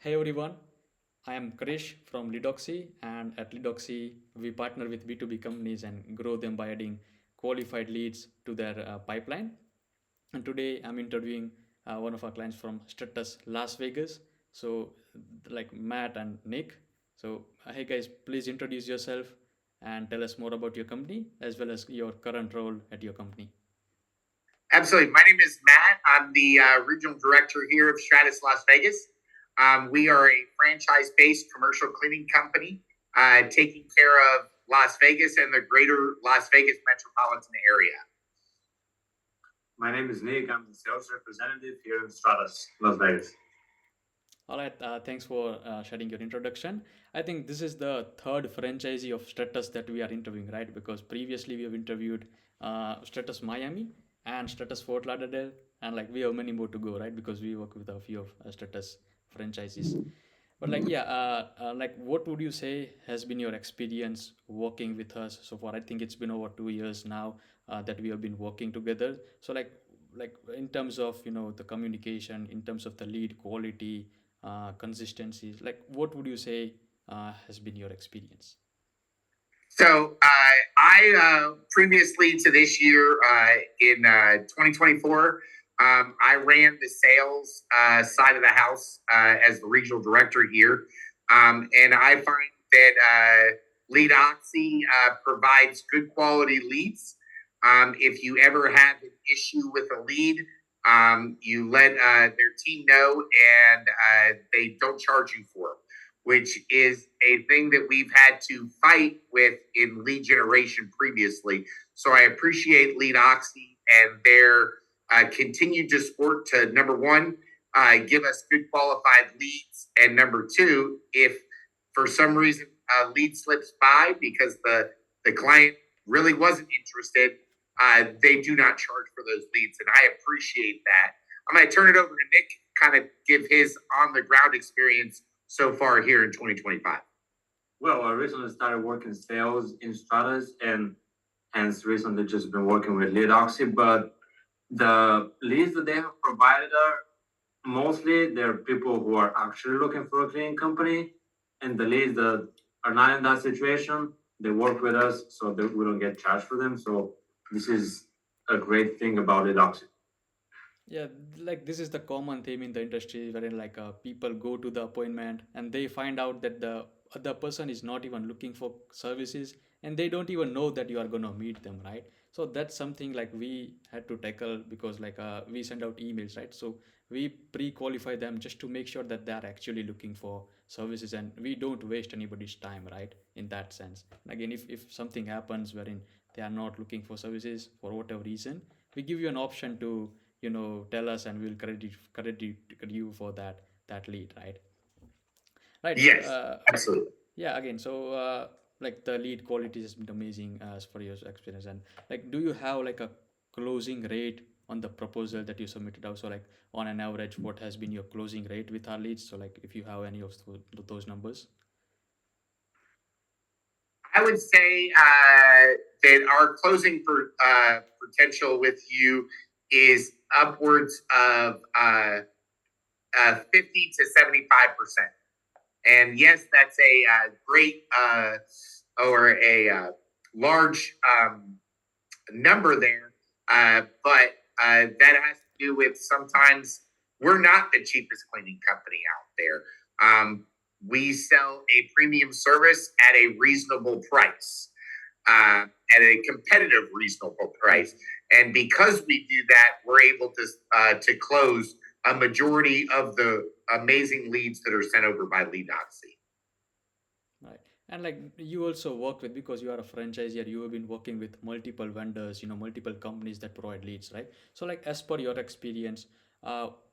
Hey everyone, I am Krish from LeadOxi, and at LeadOxi, we partner with B2B companies and grow them by adding qualified leads to their pipeline. And today I'm interviewing one of our clients from Stratus Las Vegas. So, like Matt and Nick. So, hey guys, please introduce yourself and tell us more about your company as well as your current role at your company. Absolutely. My name is Matt. I'm the regional director here of Stratus Las Vegas. We are a franchise based commercial cleaning company taking care of Las Vegas and the greater Las Vegas metropolitan area. My name is Nick. I'm the sales representative here in Stratus Las Vegas. All right, thanks for sharing your introduction. I think this is the third franchisee of Stratus that we are interviewing, right? Because previously we have interviewed Stratus Miami and Stratus Fort Lauderdale, and like we have many more to go, right? Because we work with a few of Stratus franchises. But like, yeah, like what would you say has been your experience working with us so far? I think it's been over 2 years now that we have been working together. So like in terms of the communication, in terms of the lead quality, consistencies, like what would you say has been your experience? So I previously to this year in 2024, I ran the sales side of the house as the regional director here, and I find that LeadOxi provides good quality leads. If you ever have an issue with a lead, you let their team know, and they don't charge you for it, which is a thing that we've had to fight with in lead generation previously. So I appreciate LeadOxi and their continued support to number one, give us good qualified leads, and number two, if for some reason a lead slips by because the client really wasn't interested, they do not charge for those leads, and I appreciate that. I'm going to turn it over to Nick, kind of give his on the ground experience so far here in 2025. Well, I recently started working sales in Stratus and hence recently just been working with LeadOxi. But the leads that they have provided are mostly they're people who are actually looking for a cleaning company, and the leads that are not in that situation, they work with us so that we don't get charged for them. So this is a great thing about LeadOxi. Yeah, like this is the common theme in the industry wherein like people go to the appointment and they find out that the other person is not even looking for services and they don't even know that you are going to meet them, right? So that's something like we had to tackle because like we send out emails, right? So we pre-qualify them just to make sure that they are actually looking for services and we don't waste anybody's time, right? In that sense. And again, if something happens wherein they are not looking for services for whatever reason, we give you an option to tell us and we'll credit you for that lead, right so Yes, absolutely. yeah, again, so like the lead quality has been amazing as for your experience. And like do you have like a closing rate on the proposal that you submitted out? So like on an average, what has been your closing rate with our leads? So like if you have any of those numbers. I would say that our closing potential with you is upwards of 50 to 75%. And yes, that's a great or a large number there. But that has to do with sometimes we're not the cheapest cleaning company out there. We sell a premium service at a reasonable price, at a competitive, reasonable price. And because we do that, we're able to close a majority of the amazing leads that are sent over by LeadOxi. Right. And like you also work with, because you are a franchisor, you have been working with multiple vendors, multiple companies that provide leads, right? So like as per your experience,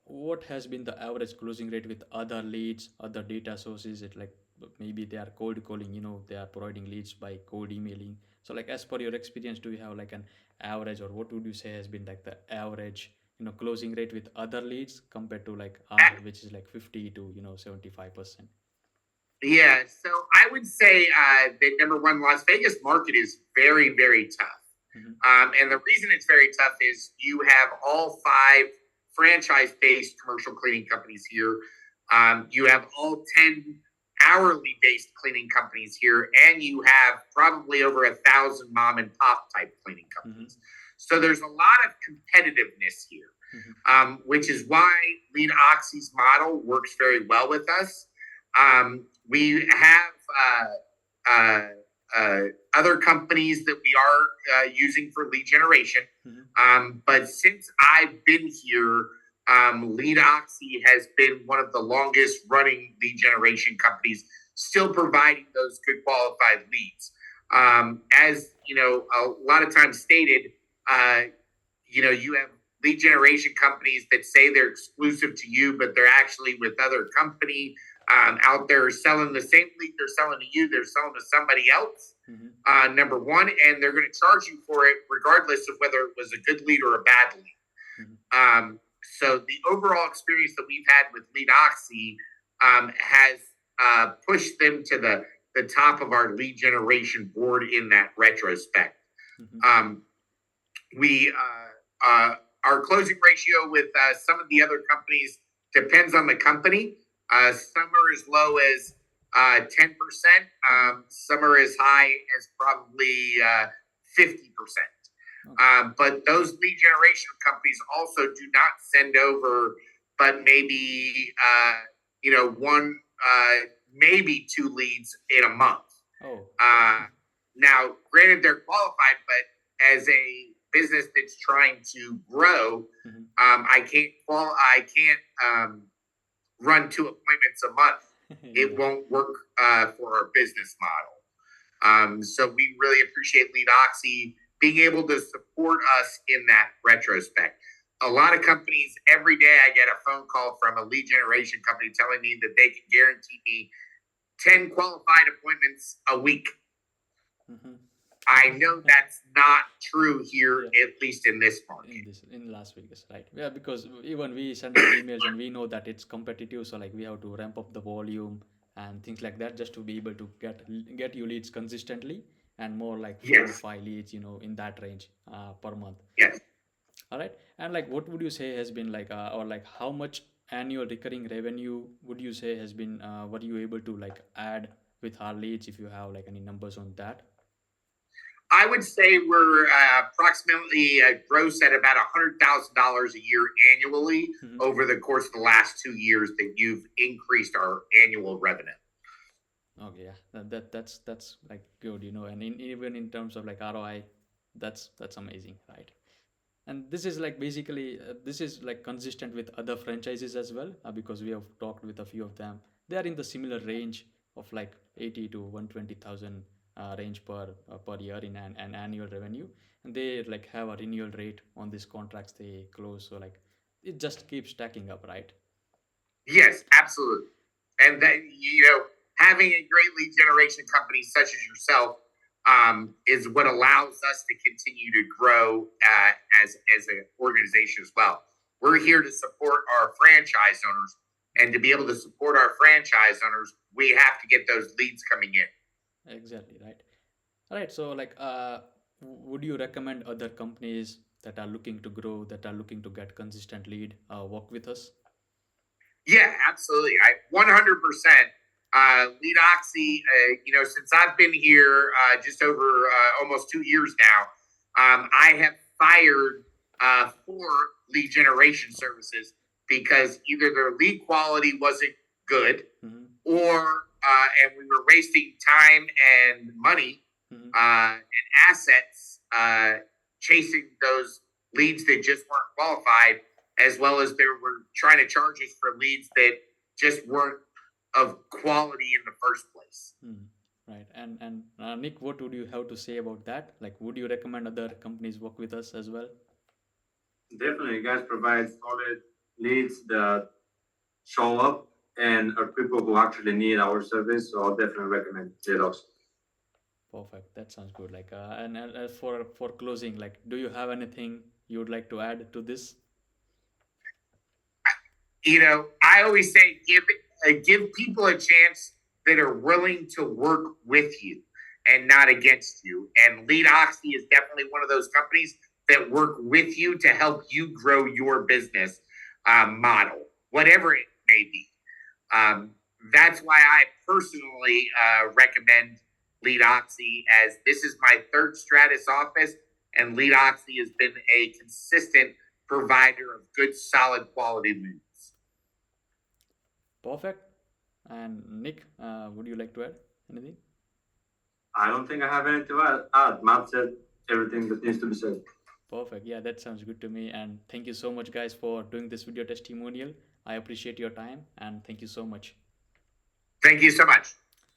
what has been the average closing rate with other leads, other data sources? It like maybe they are cold calling, they are providing leads by cold emailing. So like as per your experience, do you have like an average, or what would you say has been like the average, closing rate with other leads compared to like R, which is like 50 to 75%? Yeah, so I would say that number one, Las Vegas market is very, very tough. And the reason it's very tough is you have all five franchise based commercial cleaning companies here You have all 10 hourly based cleaning companies here, and you have probably over 1,000 mom and pop type cleaning companies. Mm-hmm. So there's a lot of competitiveness here, which is why LeadOxi's model works very well with us. We have other companies that we are using for lead generation. But since I've been here, LeadOxi has been one of the longest running lead generation companies, still providing those good qualified leads. As you know, a lot of times stated, you have lead generation companies that say they're exclusive to you, but they're actually with other company out there selling the same lead they're selling to you, they're selling to somebody else. Number one, and they're going to charge you for it regardless of whether it was a good lead or a bad lead. So the overall experience that we've had with LeadOxi has pushed them to the top of our lead generation board in that retrospect. Our closing ratio with some of the other companies depends on the company. Some are as low as 10%. Some are as high as probably 50%. But those lead generation companies also do not send over, but maybe one, maybe 2 leads in a month. Now, granted, they're qualified, but as a business that's trying to grow, I can't run 2 appointments a month. It won't work for our business model. So we really appreciate LeadOxi being able to support us in that retrospect. A lot of companies, every day I get a phone call from a lead generation company telling me that they can guarantee me 10 qualified appointments a week. I know that's not true here, at least in this market. In Las Vegas, right? Yeah, because even we send out emails and we know that it's competitive, so like we have to ramp up the volume and things like that just to be able to get you leads consistently and more like 4 or 5 leads, in that range per month. Yes. All right. And like, what would you say has been like, or like how much annual recurring revenue would you say has been, what you able to like add with our leads, if you have like any numbers on that? I would say we're approximately gross at about $100,000 a year annually over the course of the last 2 years that you've increased our annual revenue. Okay, yeah, that's like good, and even in terms of like ROI, that's amazing, right? And this is like basically this is like consistent with other franchises as well, because we have talked with a few of them. They are in the similar range of like 80 to 120,000 range per year in an annual revenue, and they like have a renewal rate on these contracts they close. So like it just keeps stacking up, right? Yes, absolutely. And that having a great lead generation company such as yourself is what allows us to continue to grow as an organization as well. We're here to support our franchise owners, and to be able to support our franchise owners, we have to get those leads coming in. Exactly, right. All right. So like, would you recommend other companies that are looking to grow, that are looking to get consistent lead, work with us? Yeah, absolutely. 100%. LeadOxi, since I've been here just over almost 2 years now, I have fired 4 lead generation services because either their lead quality wasn't good, or and we were wasting time and money and assets chasing those leads that just weren't qualified, as well as they were trying to charge us for leads that just weren't of quality in the first place. Right. And Nick, what would you have to say about that? Like, would you recommend other companies work with us as well? Definitely, you guys provide solid leads that show up and are people who actually need our service. So I'll definitely recommend LeadOxi. Perfect. That sounds good. Like, and for closing, like, do you have anything you would like to add to this? I always say give people a chance that are willing to work with you and not against you. And LeadOxi is definitely one of those companies that work with you to help you grow your business model, whatever it may be. That's why I personally recommend LeadOxi, as this is my third Stratus office, and LeadOxi has been a consistent provider of good, solid quality leads. Perfect. And Nick, would you like to add anything? I don't think I have anything to add. Matt said everything that needs to be said. Perfect. Yeah, that sounds good to me. And thank you so much, guys, for doing this video testimonial. I appreciate your time and thank you so much. Thank you so much.